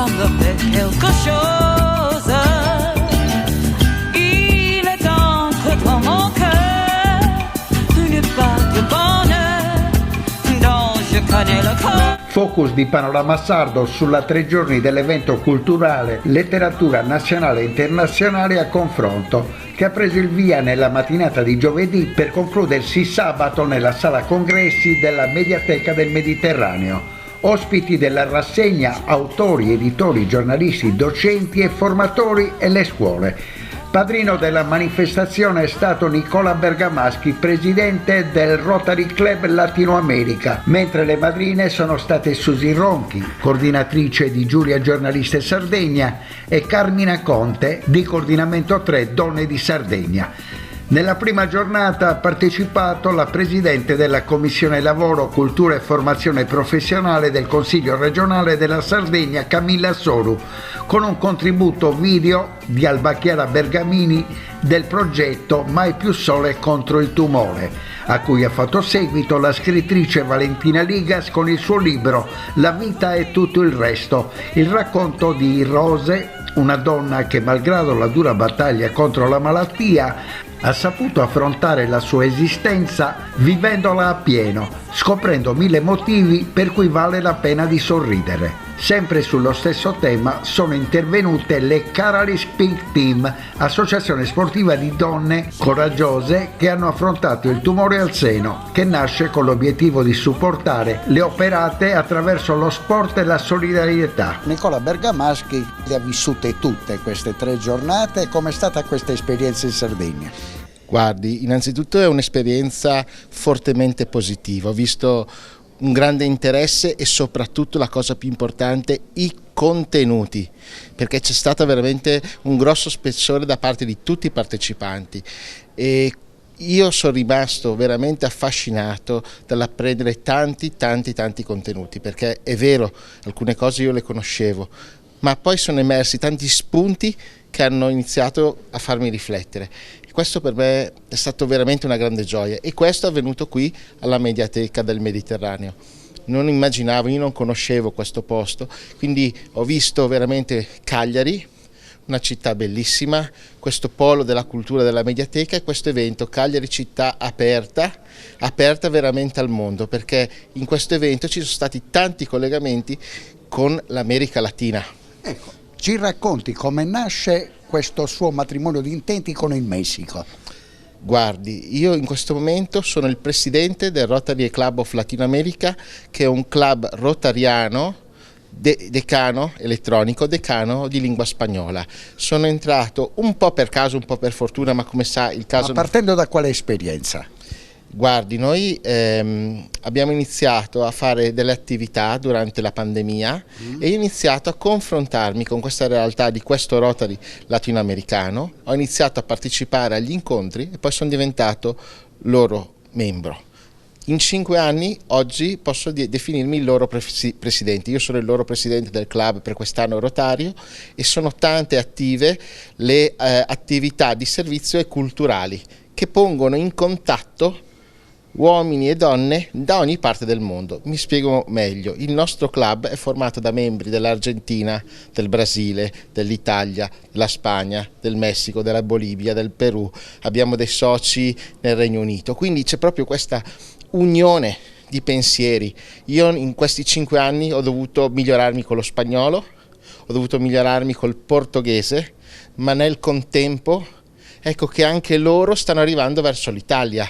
semble faire quelque chose. Il est encore dans mon cœur une part de bonheur dont je connais le corps. Focus di Panorama Sardo sulla 3 giorni dell'evento culturale Letteratura Nazionale e Internazionale a Confronto, che ha preso il via nella mattinata di giovedì per concludersi sabato nella sala congressi della Mediateca del Mediterraneo. Ospiti della rassegna autori, editori, giornalisti, docenti e formatori e le scuole. Padrino della manifestazione è stato Nicola Bergamaschi, presidente del Rotary Club Latino America, mentre le madrine sono state Susi Ronchi, coordinatrice di Giulia Giornaliste Sardegna, e Carmina Conte di Coordinamento 3 Donne di Sardegna. Nella prima giornata ha partecipato la presidente della Commissione Lavoro, Cultura e Formazione Professionale del Consiglio regionale della Sardegna, Camilla Soru, con un contributo video di Alba Chiara Bergamini del progetto Mai più sole contro il tumore, a cui ha fatto seguito la scrittrice Valentina Ligas con il suo libro La vita e tutto il resto, il racconto di Rose, una donna che malgrado la dura battaglia contro la malattia ha saputo affrontare la sua esistenza vivendola appieno, scoprendo 1000 motivi per cui vale la pena di sorridere. Sempre sullo stesso tema sono intervenute le Caralis Pink Team, associazione sportiva di donne coraggiose che hanno affrontato il tumore al seno, che nasce con l'obiettivo di supportare le operate attraverso lo sport e la solidarietà. Nicola Bergamaschi le ha vissute tutte queste 3 giornate. Com'è stata questa esperienza in Sardegna? Guardi, innanzitutto è un'esperienza fortemente positiva. Ho visto un grande interesse e soprattutto la cosa più importante, i contenuti, perché c'è stato veramente un grosso spessore da parte di tutti i partecipanti e io sono rimasto veramente affascinato dall'apprendere tanti contenuti, perché è vero, alcune cose io le conoscevo, ma poi sono emersi tanti spunti che hanno iniziato a farmi riflettere. Questo per me è stato veramente una grande gioia e questo è avvenuto qui alla Mediateca del Mediterraneo. Non immaginavo, io non conoscevo questo posto, quindi ho visto veramente Cagliari, una città bellissima, questo polo della cultura della Mediateca e questo evento Cagliari città aperta veramente al mondo, perché in questo evento ci sono stati tanti collegamenti con l'America Latina. Ecco, ci racconti come nasce questo suo matrimonio di intenti con il Messico? Guardi, io in questo momento sono il presidente del Rotary Club of Latino America, che è un club rotariano decano elettronico, decano di lingua spagnola. Sono entrato un po' per caso, un po' per fortuna, ma come sa il caso... Ma partendo da quale esperienza? Guardi, noi abbiamo iniziato a fare delle attività durante la pandemia e ho iniziato a confrontarmi con questa realtà di questo Rotary latinoamericano, ho iniziato a partecipare agli incontri e poi sono diventato loro membro. In 5 anni oggi posso definirmi il loro presidente, io sono il loro presidente del club per quest'anno rotario e sono tante attive le attività di servizio e culturali che pongono in contatto uomini e donne da ogni parte del mondo. Mi spiego meglio, il nostro club è formato da membri dell'Argentina, del Brasile, dell'Italia, della Spagna, del Messico, della Bolivia, del Perù, abbiamo dei soci nel Regno Unito, quindi c'è proprio questa unione di pensieri. Io in questi 5 anni ho dovuto migliorarmi con lo spagnolo, ho dovuto migliorarmi col portoghese, ma nel contempo ecco che anche loro stanno arrivando verso l'Italia.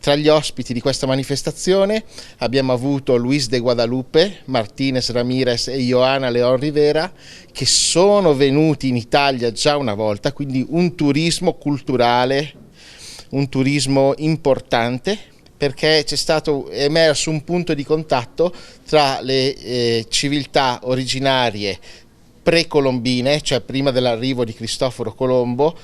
Tra gli ospiti di questa manifestazione abbiamo avuto Luis de Guadalupe, Martinez Ramirez e Joana León Rivera, che sono venuti in Italia già una volta, quindi un turismo culturale, un turismo importante, perché c'è stato emerso un punto di contatto tra le civiltà originarie precolombine, cioè prima dell'arrivo di Cristoforo Colombo,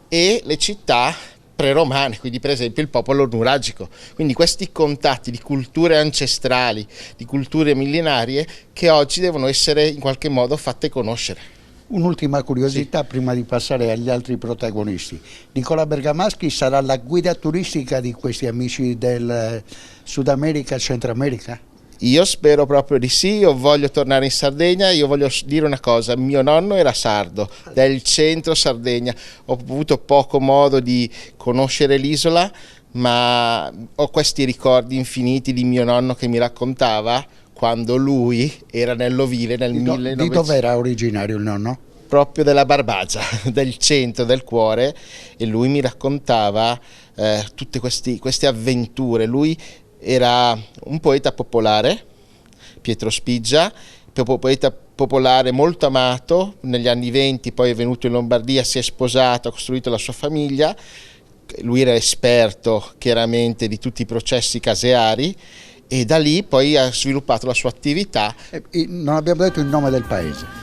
e le città preromane, quindi per esempio il popolo nuragico. Quindi questi contatti di culture ancestrali, di culture millenarie che oggi devono essere in qualche modo fatte conoscere. Un'ultima curiosità prima di passare agli altri protagonisti. Nicola Bergamaschi sarà la guida turistica di questi amici del Sud America, Centro America? Io spero proprio di sì, io voglio tornare in Sardegna. Io voglio dire una cosa: mio nonno era sardo, del centro Sardegna. Ho avuto poco modo di conoscere l'isola, ma ho questi ricordi infiniti di mio nonno che mi raccontava quando lui era nell'Ovile nel 1900. Di dove era originario il nonno? Proprio della Barbagia, del centro, del cuore, e lui mi raccontava tutte queste avventure. Lui era un poeta popolare, Pietro Spigia, poeta popolare molto amato. Negli anni 20 poi è venuto in Lombardia, si è sposato, ha costruito la sua famiglia. Lui era esperto chiaramente di tutti i processi caseari e da lì poi ha sviluppato la sua attività. Non abbiamo detto il nome del paese.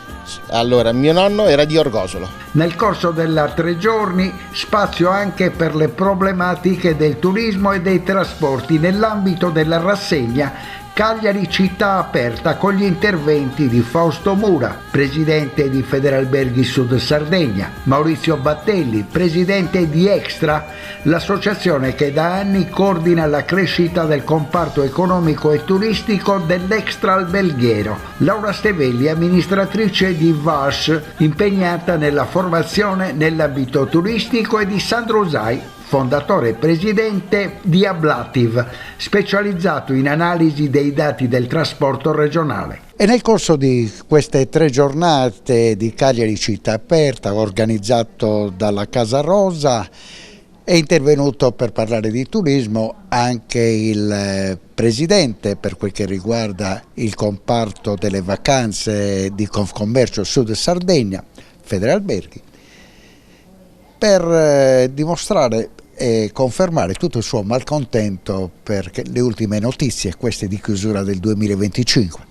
Allora, mio nonno era di Orgosolo. Nel corso della 3 giorni spazio anche per le problematiche del turismo e dei trasporti nell'ambito della rassegna Cagliari città aperta, con gli interventi di Fausto Mura, presidente di Federalberghi Sud Sardegna, Maurizio Battelli, presidente di Extra, l'associazione che da anni coordina la crescita del comparto economico e turistico dell'Extra Alberghiero, Laura Stevelli, amministratrice di VAS, impegnata nella formazione nell'ambito turistico, e di Sandro Usai, fondatore e presidente di Ablativ, specializzato in analisi dei dati del trasporto regionale. E nel corso di queste 3 giornate di Cagliari città aperta, organizzato dalla Casa Rosa, è intervenuto per parlare di turismo anche il presidente per quel che riguarda il comparto delle vacanze di Confcommercio Sud Sardegna, Federalberghi, per dimostrare e confermare tutto il suo malcontento per le ultime notizie, queste di chiusura del 2025.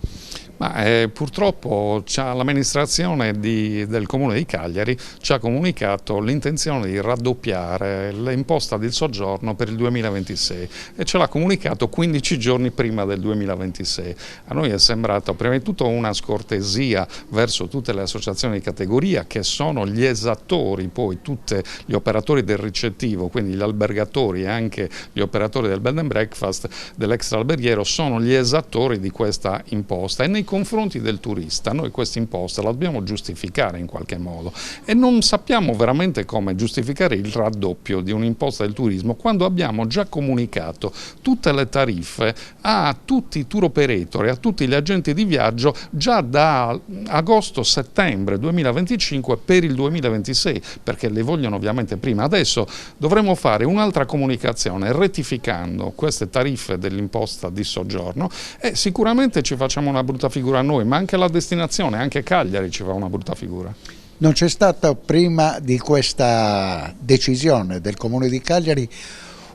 Purtroppo l'amministrazione del Comune di Cagliari ci ha comunicato l'intenzione di raddoppiare l'imposta di soggiorno per il 2026 e ce l'ha comunicato 15 giorni prima del 2026. A noi è sembrato prima di tutto una scortesia verso tutte le associazioni di categoria, che sono gli esattori, poi tutti gli operatori del ricettivo, quindi gli albergatori e anche gli operatori del bed and breakfast, dell'extra alberghiero, sono gli esattori di questa imposta, e nei confronti del turista noi questa imposta la dobbiamo giustificare in qualche modo, e non sappiamo veramente come giustificare il raddoppio di un'imposta del turismo quando abbiamo già comunicato tutte le tariffe a tutti i tour operator e a tutti gli agenti di viaggio già da agosto-settembre 2025 per il 2026, perché le vogliono ovviamente prima. Adesso dovremo fare un'altra comunicazione rettificando queste tariffe dell'imposta di soggiorno, e sicuramente ci facciamo una brutta figura a noi, ma anche la destinazione, anche Cagliari ci fa una brutta figura. Non c'è stato prima di questa decisione del Comune di Cagliari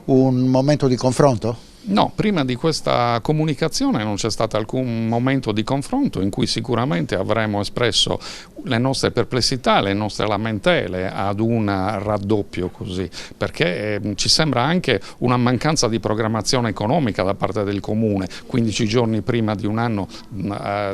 un momento di confronto? No, prima di questa comunicazione non c'è stato alcun momento di confronto in cui sicuramente avremmo espresso le nostre perplessità, le nostre lamentele ad un raddoppio così, perché ci sembra anche una mancanza di programmazione economica da parte del Comune, 15 giorni prima di un anno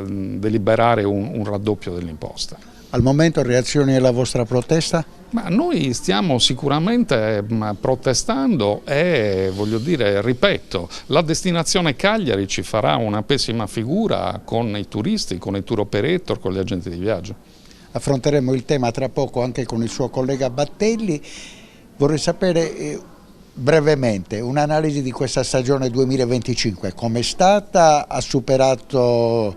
deliberare un raddoppio dell'imposta. Al momento reazioni alla vostra protesta? Ma noi stiamo sicuramente protestando e, voglio dire, ripeto, la destinazione Cagliari ci farà una pessima figura con i turisti, con i tour operator, con gli agenti di viaggio. Affronteremo il tema tra poco anche con il suo collega Battelli. Vorrei sapere brevemente un'analisi di questa stagione 2025, com'è stata? Ha superato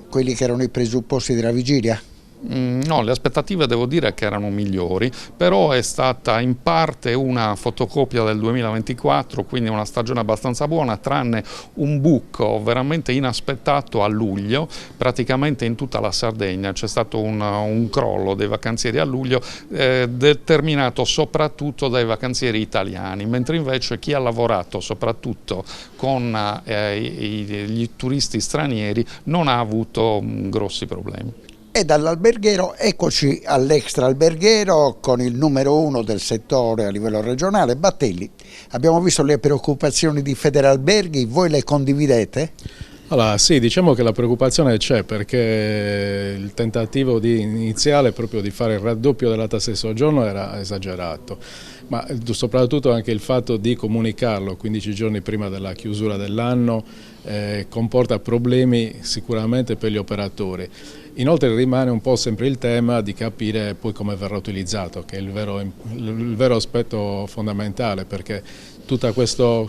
quelli che erano i presupposti della vigilia? No, le aspettative devo dire che erano migliori, però è stata in parte una fotocopia del 2024, quindi una stagione abbastanza buona, tranne un buco veramente inaspettato a luglio, praticamente in tutta la Sardegna c'è stato un crollo dei vacanzieri a luglio, determinato soprattutto dai vacanzieri italiani, mentre invece chi ha lavorato soprattutto con gli turisti stranieri non ha avuto grossi problemi. E dall'alberghiero eccoci all'extra alberghiero con il numero 1 del settore a livello regionale, Battelli. Abbiamo visto le preoccupazioni di Federalberghi, voi le condividete? Allora sì, diciamo che la preoccupazione c'è, perché il tentativo iniziale proprio di fare il raddoppio della tassa di soggiorno era esagerato. ma soprattutto anche il fatto di comunicarlo 15 giorni prima della chiusura dell'anno comporta problemi sicuramente per gli operatori. Inoltre rimane un po' sempre il tema di capire poi come verrà utilizzato, che è il vero aspetto fondamentale, perché tutta questa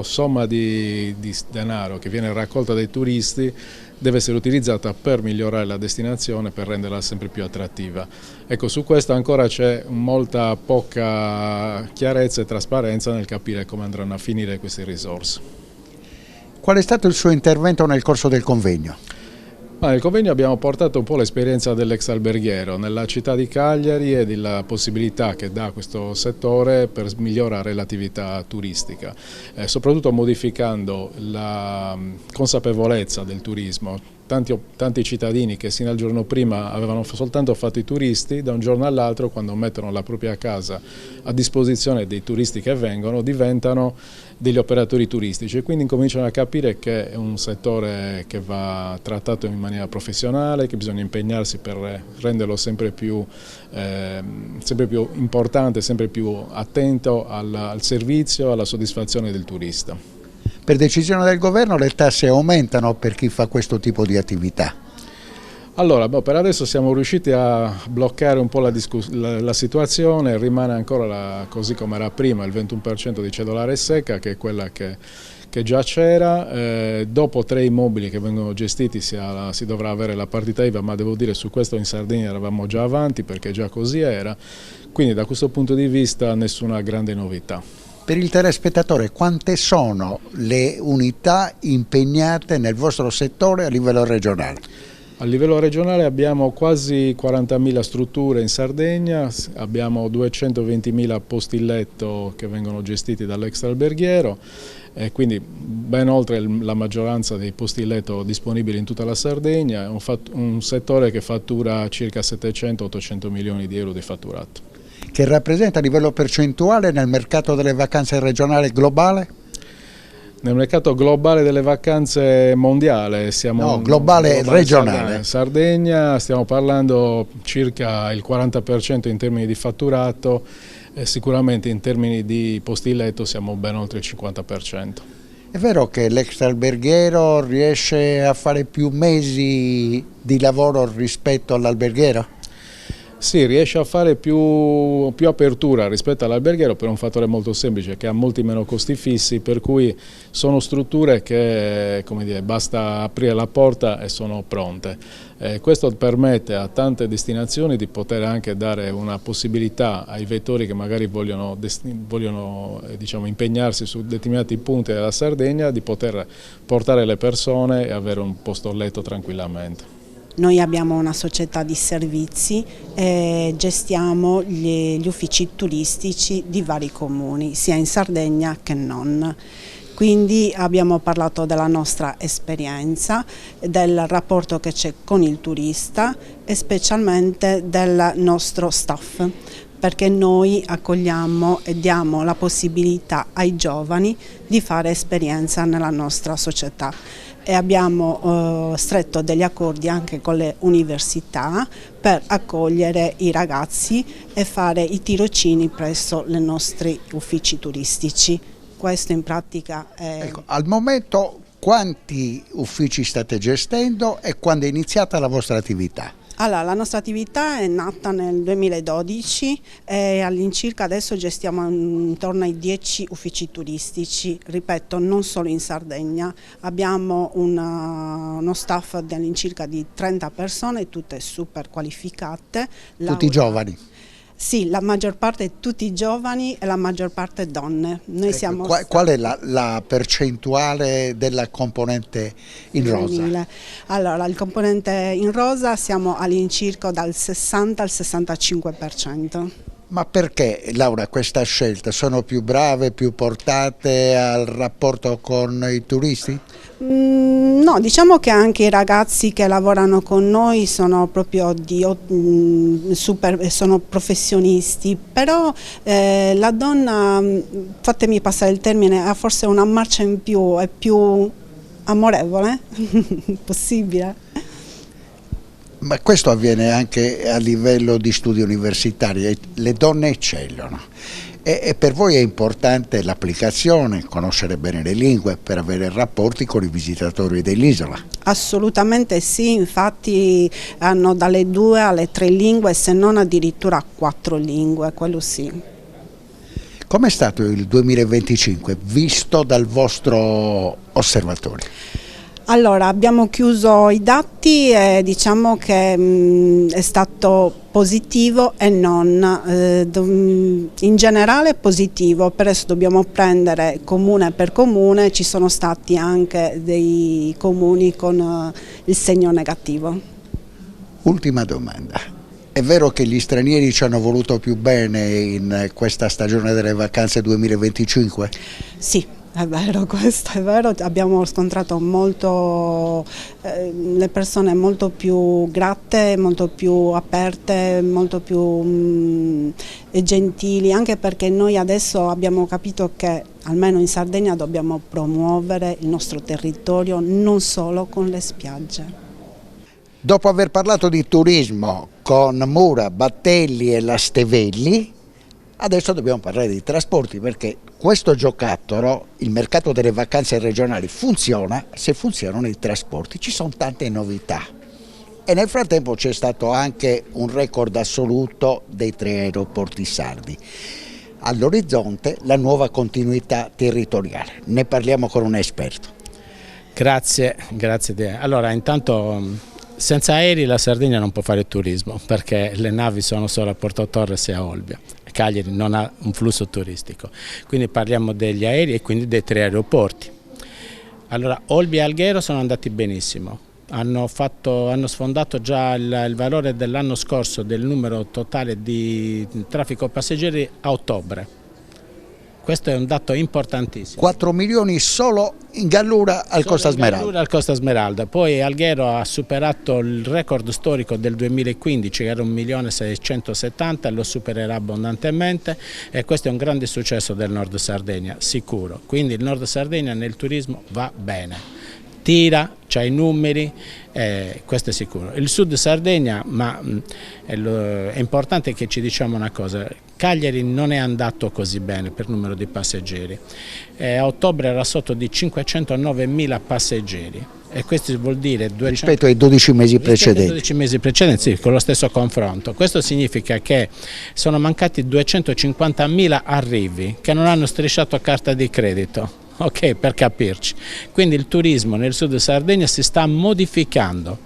somma di denaro che viene raccolta dai turisti deve essere utilizzata per migliorare la destinazione, per renderla sempre più attrattiva. Ecco, su questo ancora c'è molta poca chiarezza e trasparenza nel capire come andranno a finire queste risorse. Qual è stato il suo intervento nel corso del convegno? Nel convegno abbiamo portato un po' l'esperienza dell'ex alberghiero nella città di Cagliari e della possibilità che dà questo settore per migliorare l'attività turistica, soprattutto modificando la consapevolezza del turismo. Tanti cittadini che sino al giorno prima avevano soltanto fatto i turisti, da un giorno all'altro, quando mettono la propria casa a disposizione dei turisti che vengono, diventano degli operatori turistici e quindi cominciano a capire che è un settore che va trattato in maniera professionale, che bisogna impegnarsi per renderlo sempre più importante, sempre più attento al servizio, alla soddisfazione del turista. Per decisione del governo le tasse aumentano per chi fa questo tipo di attività? Allora, per adesso siamo riusciti a bloccare un po' la situazione, rimane ancora così come era prima, il 21% di cedolare secca, che è quella che già c'era. Dopo 3 immobili che vengono gestiti si dovrà avere la partita IVA, ma devo dire su questo in Sardegna eravamo già avanti perché già così era, quindi da questo punto di vista nessuna grande novità. Per il telespettatore, quante sono le unità impegnate nel vostro settore a livello regionale? A livello regionale abbiamo quasi 40.000 strutture in Sardegna, abbiamo 220.000 posti letto che vengono gestiti dall'extraalberghiero, quindi ben oltre la maggioranza dei posti letto disponibili in tutta la Sardegna, è un settore che fattura circa 700-800 milioni di euro di fatturato. Che rappresenta a livello percentuale nel mercato delle vacanze regionale globale? Nel mercato globale delle vacanze mondiale siamo globale regionale. Sardegna stiamo parlando circa il 40% in termini di fatturato, sicuramente in termini di posti letto siamo ben oltre il 50%. È vero che l'extraalberghiero riesce a fare più mesi di lavoro rispetto all'alberghiero? Sì, riesce a fare più apertura rispetto all'alberghiero per un fattore molto semplice, che ha molti meno costi fissi, per cui sono strutture che, come dire, basta aprire la porta e sono pronte. Questo permette a tante destinazioni di poter anche dare una possibilità ai vettori che magari vogliono diciamo, impegnarsi su determinati punti della Sardegna di poter portare le persone e avere un posto letto tranquillamente. Noi abbiamo una società di servizi e gestiamo gli uffici turistici di vari comuni, sia in Sardegna che non. Quindi abbiamo parlato della nostra esperienza, del rapporto che c'è con il turista e specialmente del nostro staff, perché noi accogliamo e diamo la possibilità ai giovani di fare esperienza nella nostra società. E abbiamo stretto degli accordi anche con le università per accogliere i ragazzi e fare i tirocini presso i nostri uffici turistici. Questo in pratica è... Ecco, al momento quanti uffici state gestendo e quando è iniziata la vostra attività? Allora, la nostra attività è nata nel 2012 e all'incirca adesso gestiamo intorno ai 10 uffici turistici, ripeto, non solo in Sardegna. Abbiamo uno staff all'incirca di 30 persone, tutte super qualificate. Tutti giovani? Sì, la maggior parte tutti giovani e la maggior parte donne. Noi siamo qual è la percentuale della componente in rosa? Allora, il componente in rosa siamo all'incirca dal 60 al 65%. Ma perché, Laura, questa scelta? Sono più brave, più portate al rapporto con i turisti? No, diciamo che anche i ragazzi che lavorano con noi sono proprio sono professionisti, però la donna, fatemi passare il termine, ha forse una marcia in più, è più amorevole, possibile. Ma questo avviene anche a livello di studi universitari, le donne eccellono e per voi è importante l'applicazione, conoscere bene le lingue per avere rapporti con i visitatori dell'isola. Assolutamente sì, infatti hanno dalle 2 alle 3 lingue, se non addirittura 4 lingue, quello sì. Com'è stato il 2025 visto dal vostro osservatorio? Allora, abbiamo chiuso i dati e diciamo che è stato positivo e non, in generale positivo, per adesso dobbiamo prendere comune per comune, ci sono stati anche dei comuni con il segno negativo. Ultima domanda, è vero che gli stranieri ci hanno voluto più bene in questa stagione delle vacanze 2025? Sì. È vero, questo è vero, abbiamo scontrato molto, le persone molto più gratte, molto più aperte, molto più gentili, anche perché noi adesso abbiamo capito che almeno in Sardegna dobbiamo promuovere il nostro territorio non solo con le spiagge. Dopo aver parlato di turismo con Mura, Battelli e la Stevelli, adesso dobbiamo parlare di trasporti, perché questo giocattolo, il mercato delle vacanze regionali, funziona se funzionano i trasporti. Ci sono tante novità e nel frattempo c'è stato anche un record assoluto dei 3 aeroporti sardi. All'orizzonte la nuova continuità territoriale, ne parliamo con un esperto. Grazie a te. Allora, intanto senza aerei la Sardegna non può fare turismo, perché le navi sono solo a Porto Torres e a Olbia. Cagliari non ha un flusso turistico, quindi parliamo degli aerei e quindi dei 3 aeroporti. Allora, Olbia e Alghero sono andati benissimo, hanno sfondato già il valore dell'anno scorso del numero totale di traffico passeggeri a ottobre. Questo è un dato importantissimo. 4 milioni solo in Gallura al Costa Smeralda. Gallura al Costa Smeralda. Poi Alghero ha superato il record storico del 2015 che era 1.670.000, lo supererà abbondantemente e questo è un grande successo del Nord Sardegna, sicuro. Quindi il Nord Sardegna nel turismo va bene. Tira, c'ha i numeri, questo è sicuro. Il Sud Sardegna, ma è importante che ci diciamo una cosa, Cagliari non è andato così bene per numero di passeggeri, a ottobre era sotto di 509.000 passeggeri e questo vuol dire rispetto ai 12 mesi precedenti. 12 mesi precedenti, sì, con lo stesso confronto. Questo significa che sono mancati 250.000 arrivi che non hanno strisciato carta di credito. Ok, per capirci. Quindi il turismo nel Sud Sardegna si sta modificando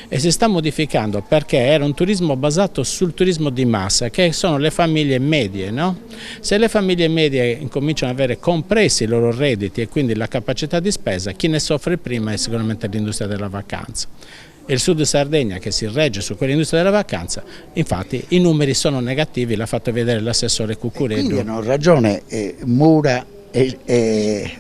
e si sta modificando perché era un turismo basato sul turismo di massa, che sono le famiglie medie, no? Se le famiglie medie incominciano ad avere compressi i loro redditi e quindi la capacità di spesa, chi ne soffre prima è sicuramente l'industria della vacanza. E il Sud Sardegna che si regge su quell'industria della vacanza, infatti i numeri sono negativi, l'ha fatto vedere l'assessore Cuccureddu. Quindi hanno ragione Mura e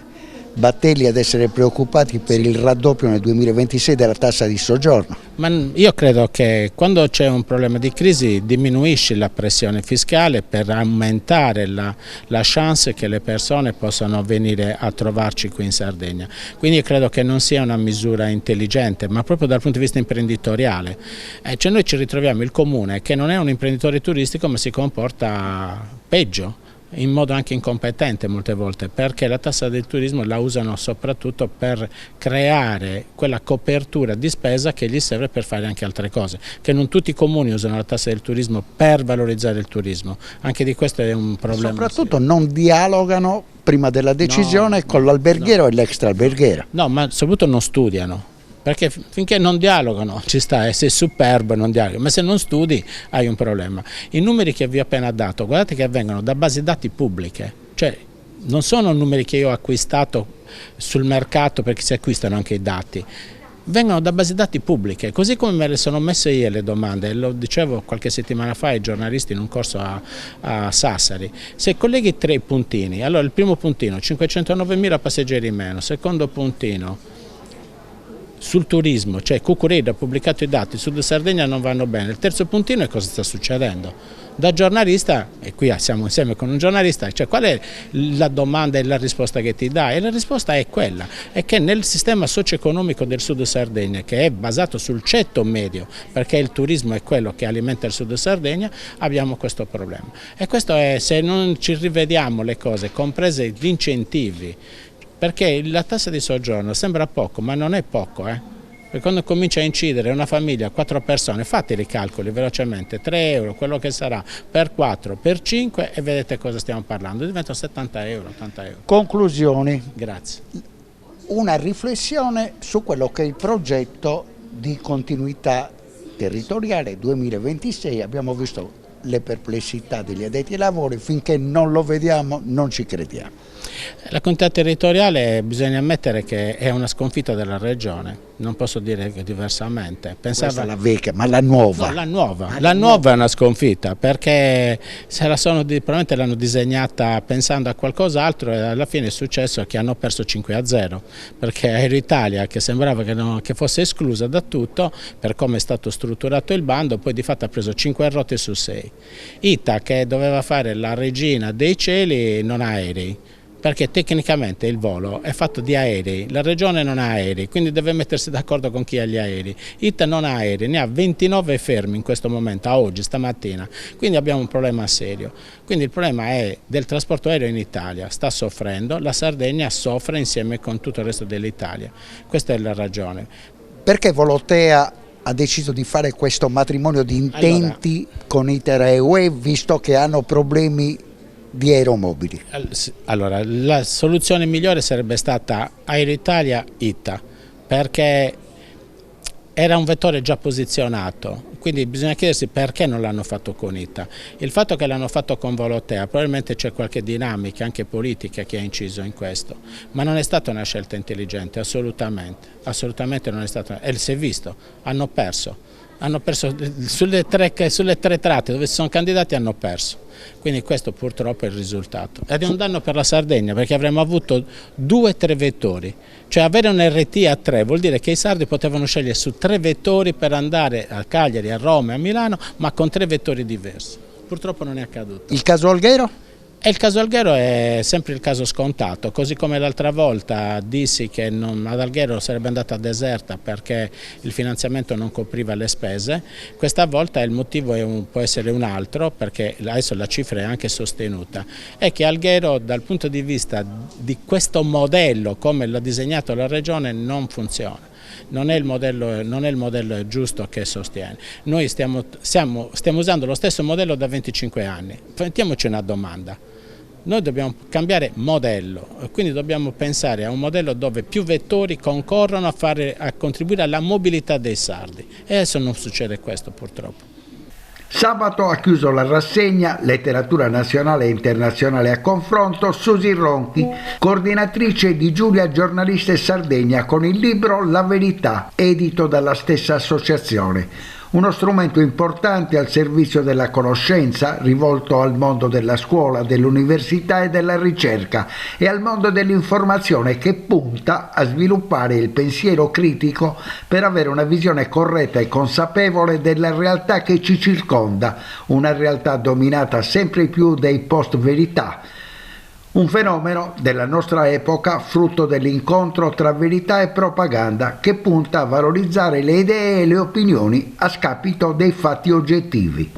Battelli ad essere preoccupati per il raddoppio nel 2026 della tassa di soggiorno. Ma io credo che quando c'è un problema di crisi diminuisci la pressione fiscale per aumentare la chance che le persone possano venire a trovarci qui in Sardegna. Quindi io credo che non sia una misura intelligente, ma proprio dal punto di vista imprenditoriale. Cioè noi ci ritroviamo il comune che non è un imprenditore turistico ma si comporta peggio, in modo anche incompetente molte volte, perché la tassa del turismo la usano soprattutto per creare quella copertura di spesa che gli serve per fare anche altre cose, che non tutti i comuni usano la tassa del turismo per valorizzare il turismo, anche di questo è un problema. Soprattutto non dialogano prima della decisione con l'alberghiero e l'extra alberghiero. No, ma soprattutto non studiano. Perché finché non dialogano ci sta, sei superbo e non dialoghi, ma se non studi hai un problema. I numeri che vi ho appena dato, guardate che vengono da basi dati pubbliche, cioè non sono numeri che io ho acquistato sul mercato perché si acquistano anche i dati, vengono da basi dati pubbliche, così come me le sono messe io le domande, lo dicevo qualche settimana fa ai giornalisti in un corso a Sassari. Se colleghi 3 puntini, allora il primo puntino 509.000 passeggeri in meno, secondo puntino sul turismo, cioè Cuccureddu ha pubblicato i dati, Sud Sardegna non vanno bene, il terzo puntino è cosa sta succedendo. Da giornalista, e qui siamo insieme con un giornalista, cioè qual è la domanda e la risposta che ti dà? E la risposta è quella, è che nel sistema socio-economico del Sud Sardegna, che è basato sul ceto medio, perché il turismo è quello che alimenta il Sud Sardegna, abbiamo questo problema. E questo è, se non ci rivediamo le cose, comprese gli incentivi, perché la tassa di soggiorno sembra poco, ma non è poco, E quando comincia a incidere una famiglia, 4 persone, fate i calcoli velocemente, 3 euro, quello che sarà, per 4, per 5 e vedete cosa stiamo parlando, diventano 70 euro, 80 euro. Conclusioni. Grazie. Una riflessione su quello che è il progetto di continuità territoriale 2026. Abbiamo visto le perplessità degli addetti ai lavori, finché non lo vediamo non ci crediamo. La continuità territoriale bisogna ammettere che è una sconfitta della regione, non posso dire che diversamente. Questa è la vecchia, ma la nuova? No, la nuova è una sconfitta, perché probabilmente l'hanno disegnata pensando a qualcos'altro e alla fine è successo che hanno perso 5-0, perché Aeroitalia, che sembrava che fosse esclusa da tutto per come è stato strutturato il bando, poi di fatto ha preso 5 rotte su 6. ITA, che doveva fare la regina dei cieli, non ha aerei, perché tecnicamente il volo è fatto di aerei, la regione non ha aerei, quindi deve mettersi d'accordo con chi ha gli aerei. ITA non ha aerei, ne ha 29 fermi in questo momento, a oggi, stamattina, quindi abbiamo un problema serio. Quindi il problema è del trasporto aereo in Italia, sta soffrendo, la Sardegna soffre insieme con tutto il resto dell'Italia, questa è la ragione. Perché Volotea ha deciso di fare questo matrimonio di intenti con ITA e UE, visto che hanno problemi di aeromobili? Allora, la soluzione migliore sarebbe stata Aeroitalia-ITA, perché era un vettore già posizionato, quindi bisogna chiedersi perché non l'hanno fatto con ITA. Il fatto che l'hanno fatto con Volotea, probabilmente c'è qualche dinamica anche politica che ha inciso in questo, ma non è stata una scelta intelligente, assolutamente non è stata, e si è visto, hanno perso sulle tre tratte dove si sono candidati, hanno perso. Quindi questo purtroppo è il risultato ed è un danno per la Sardegna, perché avremmo avuto 2-3 vettori, cioè avere un RT a 3 vuol dire che i sardi potevano scegliere su 3 vettori per andare a Cagliari, a Roma e a Milano, ma con 3 vettori diversi. Purtroppo non è accaduto. Il caso Alghero? E il caso Alghero è sempre il caso scontato, così come l'altra volta dissi che ad Alghero sarebbe andata deserta perché il finanziamento non copriva le spese. Questa volta il motivo può essere un altro, perché adesso la cifra è anche sostenuta, è che Alghero dal punto di vista di questo modello come l'ha disegnato la regione non funziona. Non è il modello giusto che sostiene. Noi stiamo usando lo stesso modello da 25 anni. Mettiamoci una domanda. Noi dobbiamo cambiare modello, quindi dobbiamo pensare a un modello dove più vettori concorrono a contribuire alla mobilità dei sardi. E adesso non succede questo, purtroppo. Sabato ha chiuso la rassegna Letteratura nazionale e internazionale a confronto Susi Ronchi, coordinatrice di Giulia Giornaliste Sardegna, con il libro La Verità, edito dalla stessa associazione. Uno strumento importante al servizio della conoscenza, rivolto al mondo della scuola, dell'università e della ricerca e al mondo dell'informazione, che punta a sviluppare il pensiero critico per avere una visione corretta e consapevole della realtà che ci circonda, una realtà dominata sempre più dai post-verità. Un fenomeno della nostra epoca, frutto dell'incontro tra verità e propaganda, che punta a valorizzare le idee e le opinioni a scapito dei fatti oggettivi.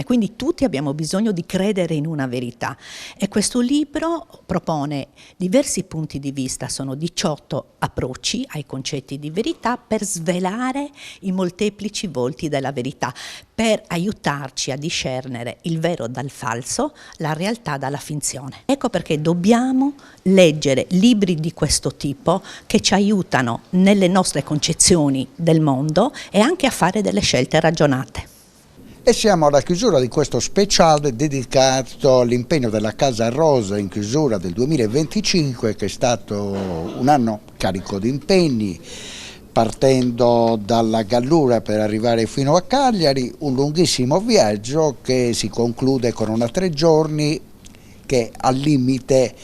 Quindi tutti abbiamo bisogno di credere in una verità, e questo libro propone diversi punti di vista, sono 18 approcci ai concetti di verità per svelare i molteplici volti della verità, per aiutarci a discernere il vero dal falso, la realtà dalla finzione. Ecco perché dobbiamo leggere libri di questo tipo che ci aiutano nelle nostre concezioni del mondo e anche a fare delle scelte ragionate. E siamo alla chiusura di questo speciale dedicato all'impegno della Casa Rosa in chiusura del 2025, che è stato un anno carico di impegni, partendo dalla Gallura per arrivare fino a Cagliari, un lunghissimo viaggio che si conclude con una 3 giorni che al limite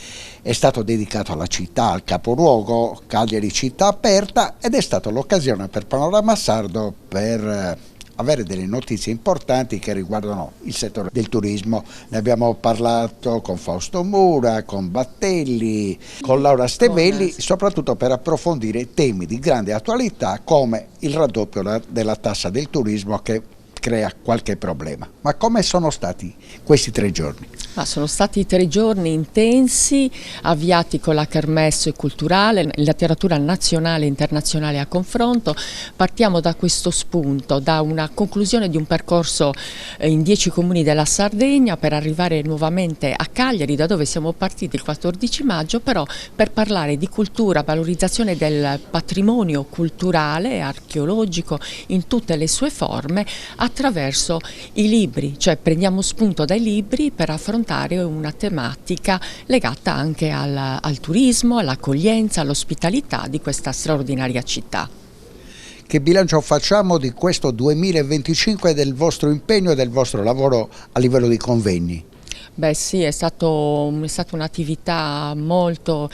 è stato dedicato alla città, al capoluogo, Cagliari città aperta, ed è stata l'occasione per Panorama Sardo per avere delle notizie importanti che riguardano il settore del turismo. Ne abbiamo parlato con Fausto Mura, con Battelli, con Laura Stevelli, soprattutto per approfondire temi di grande attualità come il raddoppio della tassa del turismo che crea qualche problema. Ma come sono stati questi 3 giorni? Sono stati 3 giorni intensi, avviati con la kermesse culturale, letteratura nazionale e internazionale a confronto. Partiamo da questo spunto, da una conclusione di un percorso in 10 comuni della Sardegna per arrivare nuovamente a Cagliari, da dove siamo partiti il 14 maggio, però per parlare di cultura, valorizzazione del patrimonio culturale e archeologico in tutte le sue forme attraverso i libri, cioè prendiamo spunto dai libri per affrontare una tematica legata anche al turismo, all'accoglienza, all'ospitalità di questa straordinaria città. Che bilancio facciamo di questo 2025 del vostro impegno e del vostro lavoro a livello di convegni? Beh sì, è stata un'attività molto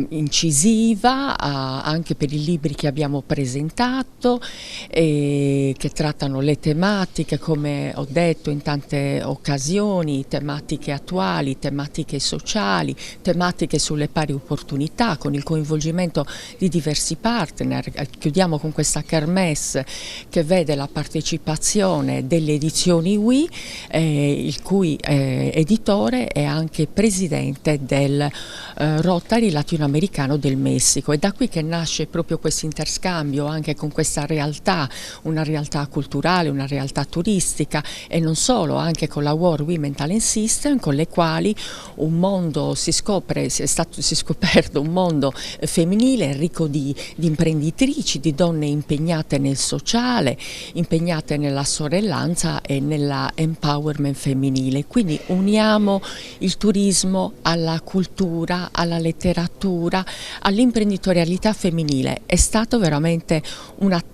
incisiva anche per i libri che abbiamo presentato e che trattano le tematiche, come ho detto in tante occasioni, tematiche attuali, tematiche sociali, tematiche sulle pari opportunità con il coinvolgimento di diversi partner. Chiudiamo con questa kermesse che vede la partecipazione delle edizioni UI, il cui editore è anche presidente del Rotary latinoamericano del Messico. È da qui che nasce proprio questo interscambio anche con questa realtà, una realtà culturale, una realtà turistica e non solo, anche con la World Women Talent System, con le quali un mondo si è scoperto un mondo femminile ricco di imprenditrici, di donne impegnate nel sociale, impegnate nella sorellanza e nella empowerment femminile. Quindi uniamo il turismo alla cultura, alla letteratura, all'imprenditorialità femminile.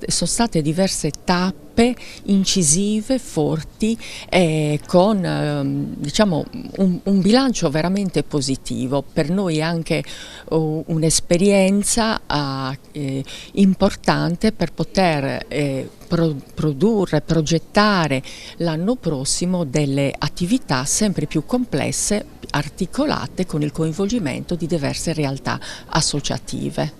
Sono state diverse tappe incisive, forti, con diciamo un bilancio veramente positivo. Per noi anche un'esperienza importante per poter produrre, progettare l'anno prossimo delle attività sempre più complesse, articolate con il coinvolgimento di diverse realtà associative.